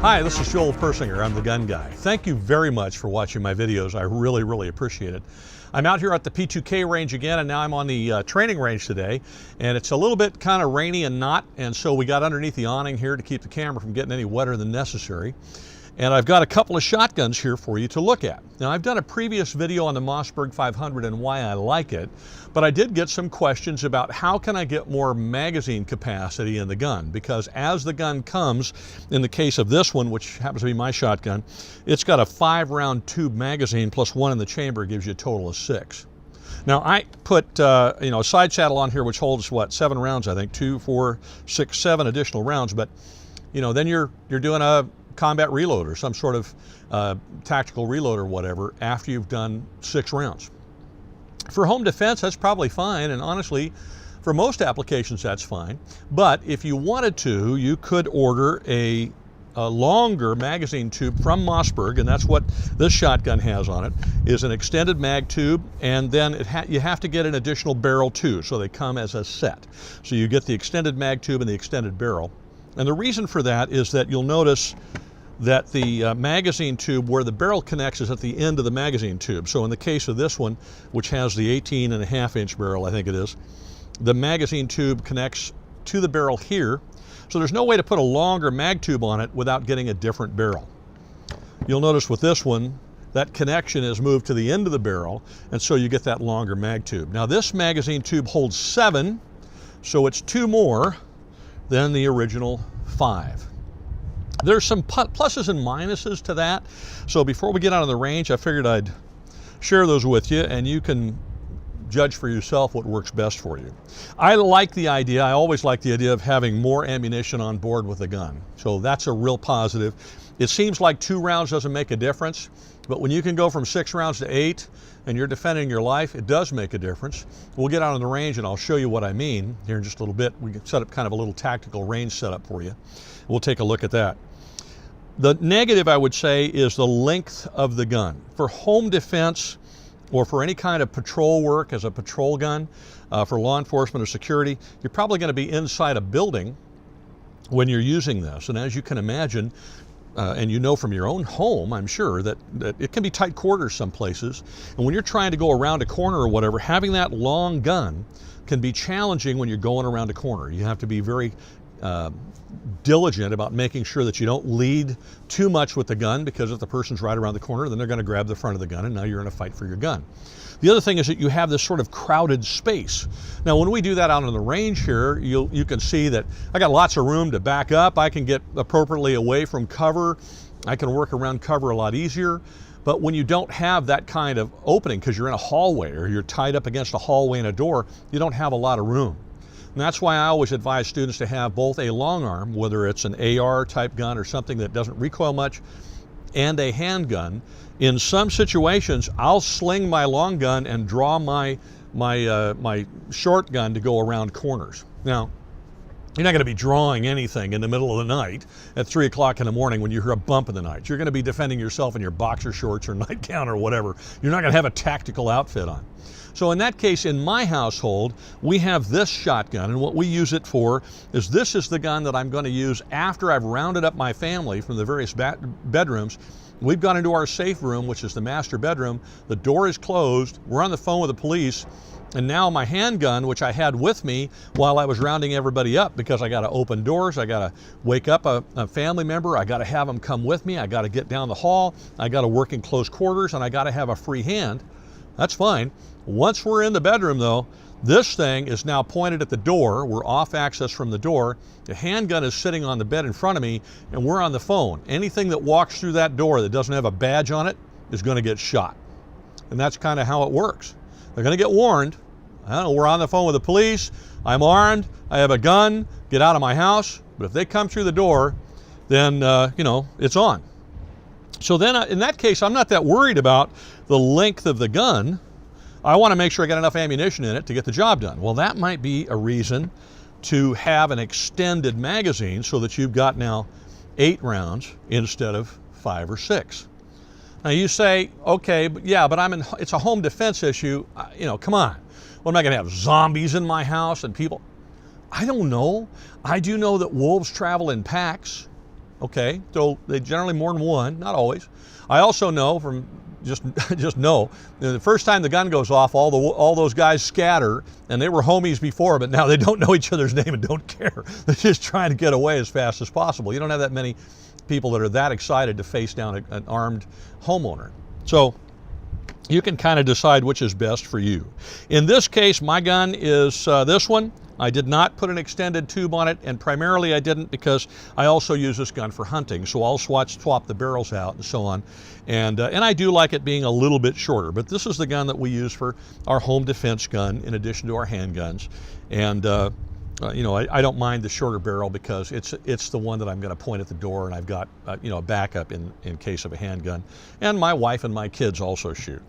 Hi, this is Joel Persinger. I'm the Gun Guy. Thank you very much for watching my videos. I really appreciate it. I'm out here at the P2K Range again, and now I'm on the training range today, and it's a little bit kind of rainy and not, and so we got underneath the awning here to keep the camera from getting any wetter than necessary. And I've got a couple of shotguns here for you to look at. Now, I've done a previous video on the Mossberg 500 and why I like it, but I did get some questions about how can I get more magazine capacity in the gun, because as the gun comes, in the case of this one, which happens to be my shotgun, it's got a 5-round tube magazine plus one in the chamber, gives you a total of 6. Now, I put a side saddle on here which holds what, 7 rounds, I think, 2, 4, 6, 7 additional rounds, but then you're doing a combat reload or some sort of tactical reload or whatever after you've done 6 rounds. For home defense, that's probably fine, and honestly, for most applications, that's fine. But if you wanted to, you could order a longer magazine tube from Mossberg, and that's what this shotgun has on it, is an extended mag tube, and then you have to get an additional barrel too, so they come as a set. So you get the extended mag tube and the extended barrel. And the reason for that is that you'll notice that the magazine tube where the barrel connects is at the end of the magazine tube. So in the case of this one, which has the 18.5-inch barrel, I think it is, the magazine tube connects to the barrel here. So there's no way to put a longer mag tube on it without getting a different barrel. You'll notice with this one, that connection is moved to the end of the barrel, and so you get that longer mag tube. Now this magazine tube holds 7, so it's 2 more than the original 5. There's some pluses and minuses to that. So before we get out on the range, I figured I'd share those with you, and you can judge for yourself what works best for you. I like the idea, I always like the idea of having more ammunition on board with a gun. So that's a real positive. It seems like 2 rounds doesn't make a difference, but when you can go from 6 rounds to 8 and you're defending your life, it does make a difference. We'll get out on the range and I'll show you what I mean here in just a little bit. We can set up kind of a little tactical range setup for you. We'll take a look at that. The negative, I would say, is the length of the gun. For home defense or for any kind of patrol work as a patrol gun, for law enforcement or security, you're probably going to be inside a building when you're using this. And as you can imagine, and you know from your own home, I'm sure, that it can be tight quarters some places. And when you're trying to go around a corner or whatever, having that long gun can be challenging when you're going around a corner. You have to be very diligent about making sure that you don't lead too much with the gun, because if the person's right around the corner, then they're going to grab the front of the gun and now you're in a fight for your gun. The other thing is that you have this sort of crowded space. Now when we do that out on the range here, you can see that I got lots of room to back up. I can get appropriately away from cover. I can work around cover a lot easier. But when you don't have that kind of opening, because you're in a hallway or you're tied up against a hallway and a door, you don't have a lot of room. And that's why I always advise students to have both a long arm, whether it's an AR type gun or something that doesn't recoil much, and a handgun. In some situations, I'll sling my long gun and draw my short gun to go around corners. Now, you're not going to be drawing anything in the middle of the night at 3 o'clock in the morning when you hear a bump in the night. You're going to be defending yourself in your boxer shorts or nightgown or whatever. You're not going to have a tactical outfit on. So in that case, in my household, we have this shotgun, and what we use it for is this is the gun that I'm going to use after I've rounded up my family from the various bedrooms. We've gone into our safe room, which is the master bedroom. The door is closed. We're on the phone with the police. And now my handgun, which I had with me while I was rounding everybody up, because I got to open doors, I got to wake up a family member, I got to have them come with me, I got to get down the hall, I got to work in close quarters, and I got to have a free hand. That's fine. Once we're in the bedroom though, this thing is now pointed at the door. We're off access from the door. The handgun is sitting on the bed in front of me, and we're on the phone. Anything that walks through that door that doesn't have a badge on it is going to get shot. And that's kind of how it works. They're going to get warned. I don't know, we're on the phone with the police. I'm armed. I have a gun. Get out of my house. But if they come through the door, then, it's on. So then in that case, I'm not that worried about the length of the gun. I want to make sure I got enough ammunition in it to get the job done. Well, that might be a reason to have an extended magazine so that you've got now 8 rounds instead of 5 or 6. Now you say, okay, but it's a home defense issue. Come on. What am I going to have, zombies in my house and people? I don't know. I do know that wolves travel in packs. okay? So they generally more than one, not always. I also know from just know, the first time the gun goes off, all those guys scatter, and they were homies before, but now they don't know each other's name and don't care. They're just trying to get away as fast as possible. You don't have that many people that are that excited to face down an armed homeowner. So you can kind of decide which is best for you. In this case, my gun is this one. I did not put an extended tube on it, and primarily I didn't because I also use this gun for hunting, so I'll swap the barrels out and so on. And I do like it being a little bit shorter, but this is the gun that we use for our home defense gun in addition to our handguns. And you know, I don't mind the shorter barrel because it's the one that I'm going to point at the door, and I've got you know, a backup in case of a handgun. And my wife and my kids also shoot.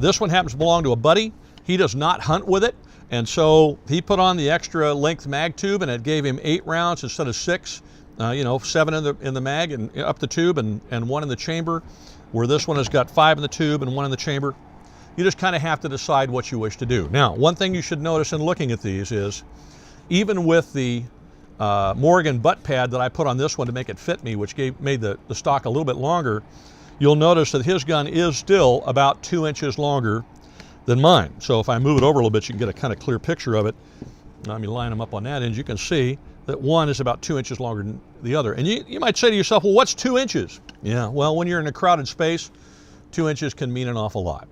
This one happens to belong to a buddy. He does not hunt with it. And so he put on the extra length mag tube, and it gave him 8 rounds instead of 6. You know, 7 in the mag and up the tube, and 1 in the chamber, where this one has got 5 in the tube and 1 in the chamber. You just kind of have to decide what you wish to do. Now, one thing you should notice in looking at these is, even with the Morgan butt pad that I put on this one to make it fit me, which made the stock a little bit longer, you'll notice that his gun is still about 2 inches longer than mine. So if I move it over a little bit, you can get a kind of clear picture of it. Let me line them up on that end. You can see that one is about 2 inches longer than the other. And you might say to yourself, well, what's 2 inches? Yeah, well, when you're in a crowded space, 2 inches can mean an awful lot.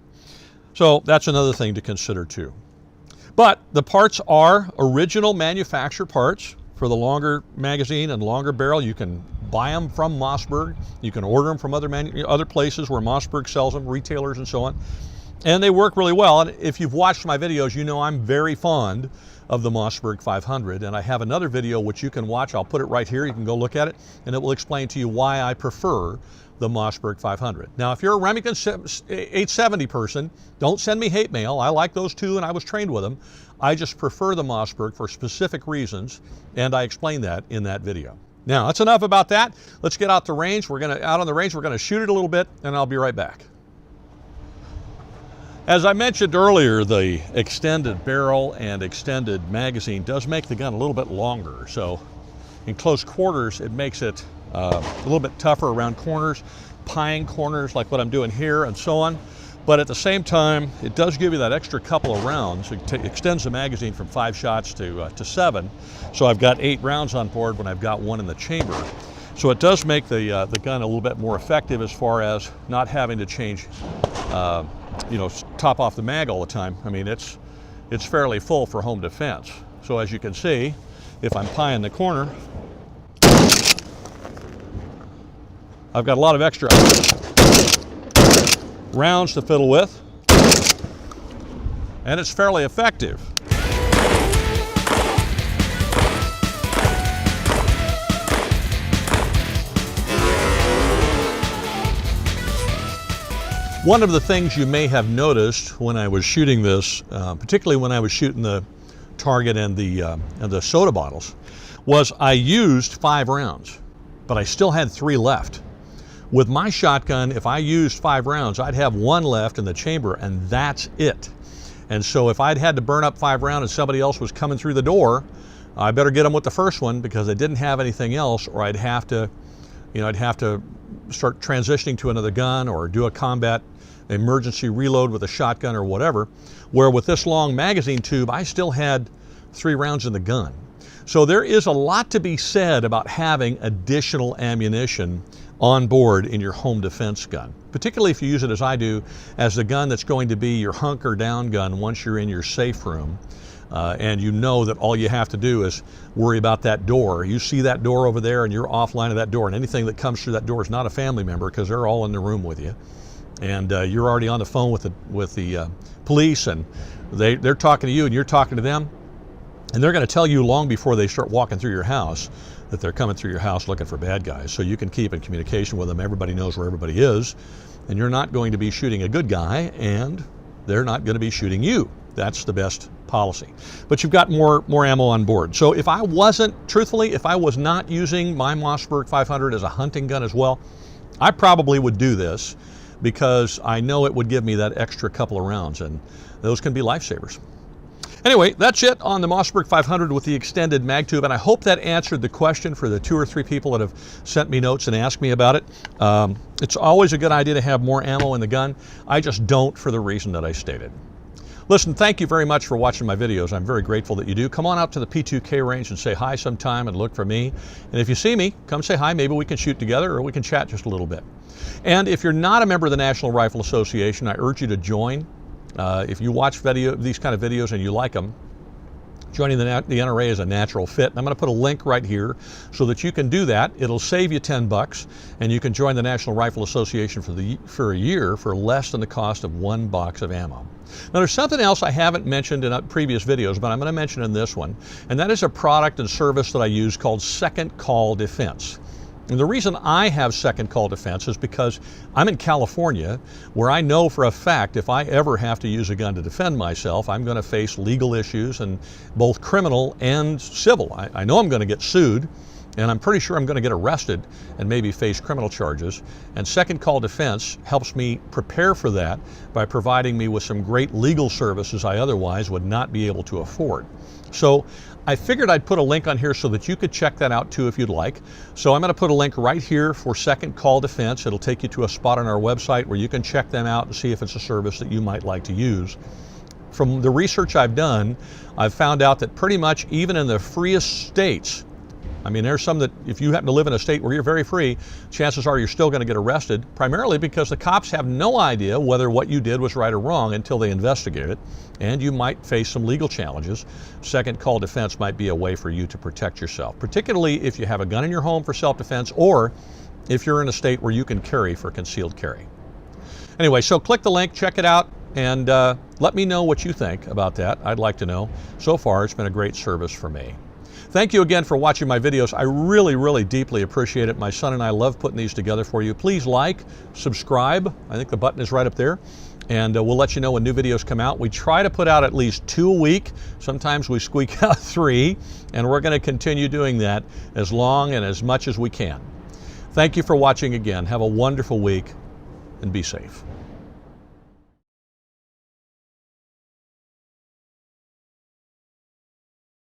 So that's another thing to consider too. But the parts are original manufacturer parts for the longer magazine and longer barrel. You can buy them from Mossberg. You can order them from other places where Mossberg sells them, retailers and so on. And they work really well. And if you've watched my videos, you know I'm very fond of the Mossberg 500. And I have another video which you can watch. I'll put it right here. You can go look at it, and it will explain to you why I prefer the Mossberg 500. Now, if you're a Remington 870 person, don't send me hate mail. I like those too, and I was trained with them. I just prefer the Mossberg for specific reasons, and I explain that in that video. Now, that's enough about that. Let's get out the range. Out on the range, we're gonna shoot it a little bit, and I'll be right back. As I mentioned earlier, the extended barrel and extended magazine does make the gun a little bit longer. So in close quarters, it makes it a little bit tougher around corners, pieing corners like what I'm doing here and so on. But at the same time, it does give you that extra couple of rounds. It extends the magazine from 5 shots to 7. So I've got 8 rounds on board when I've got 1 in the chamber. So it does make the gun a little bit more effective as far as not having to change you know, top off the mag all the time. I mean, it's fairly full for home defense. So as you can see, if I'm pieing the corner, I've got a lot of extra rounds to fiddle with, and it's fairly effective. One of the things you may have noticed when I was shooting this, particularly when I was shooting the target and the soda bottles, was I used 5 rounds, but I still had 3 left. With my shotgun, if I used 5 rounds, I'd have 1 left in the chamber, and that's it. And so if I'd had to burn up 5 rounds and somebody else was coming through the door, I better get them with the first one because I didn't have anything else, or I'd have to start transitioning to another gun or do a combat emergency reload with a shotgun or whatever, where with this long magazine tube, I still had 3 rounds in the gun. So there is a lot to be said about having additional ammunition on board in your home defense gun, particularly if you use it as I do, as the gun that's going to be your hunker down gun once you're in your safe room. And you know that all you have to do is worry about that door. You see that door over there and you're offline of that door, and anything that comes through that door is not a family member because they're all in the room with you. And you're already on the phone with the police, and they're talking to you and you're talking to them, and they're going to tell you long before they start walking through your house that they're coming through your house looking for bad guys. So you can keep in communication with them. Everybody knows where everybody is, and you're not going to be shooting a good guy, and they're not going to be shooting you. That's the best policy. But you've got more ammo on board. So if I wasn't, truthfully, if I was not using my Mossberg 500 as a hunting gun as well, I probably would do this, because I know it would give me that extra couple of rounds, and those can be lifesavers. Anyway, that's it on the Mossberg 500 with the extended mag tube, and I hope that answered the question for the 2 or 3 people that have sent me notes and asked me about it. It's always a good idea to have more ammo in the gun. I just don't for the reason that I stated. Listen, thank you very much for watching my videos. I'm very grateful that you do. Come on out to the P2K range and say hi sometime and look for me. And if you see me, come say hi. Maybe we can shoot together or we can chat just a little bit. And if you're not a member of the National Rifle Association, I urge you to join. If you watch these kind of videos and you like them, joining the NRA is a natural fit. I'm going to put a link right here so that you can do that. It'll save you $10, and you can join the National Rifle Association for a year for less than the cost of 1 box of ammo. Now, there's something else I haven't mentioned in previous videos, but I'm going to mention in this one, and that is a product and service that I use called Second Call Defense. And the reason I have Second Call Defense is because I'm in California, where I know for a fact if I ever have to use a gun to defend myself, I'm going to face legal issues, and both criminal and civil. I know I'm going to get sued, and I'm pretty sure I'm going to get arrested and maybe face criminal charges. And Second Call Defense helps me prepare for that by providing me with some great legal services I otherwise would not be able to afford. So I figured I'd put a link on here so that you could check that out too if you'd like. So I'm going to put a link right here for Second Call Defense. It'll take you to a spot on our website where you can check them out and see if it's a service that you might like to use. From the research I've done, I've found out that pretty much even in the freest states, I mean, there's some that if you happen to live in a state where you're very free, chances are you're still going to get arrested, primarily because the cops have no idea whether what you did was right or wrong until they investigate it, and you might face some legal challenges. Second Call Defense might be a way for you to protect yourself, particularly if you have a gun in your home for self-defense or if you're in a state where you can carry for concealed carry. Anyway, so click the link, check it out, and let me know what you think about that. I'd like to know. So far, it's been a great service for me. Thank you again for watching my videos. I really, really deeply appreciate it. My son and I love putting these together for you. Please like, subscribe. I think the button is right up there. And we'll let you know when new videos come out. We try to put out at least 2 a week. Sometimes we squeak out 3. And we're going to continue doing that as long and as much as we can. Thank you for watching again. Have a wonderful week and be safe.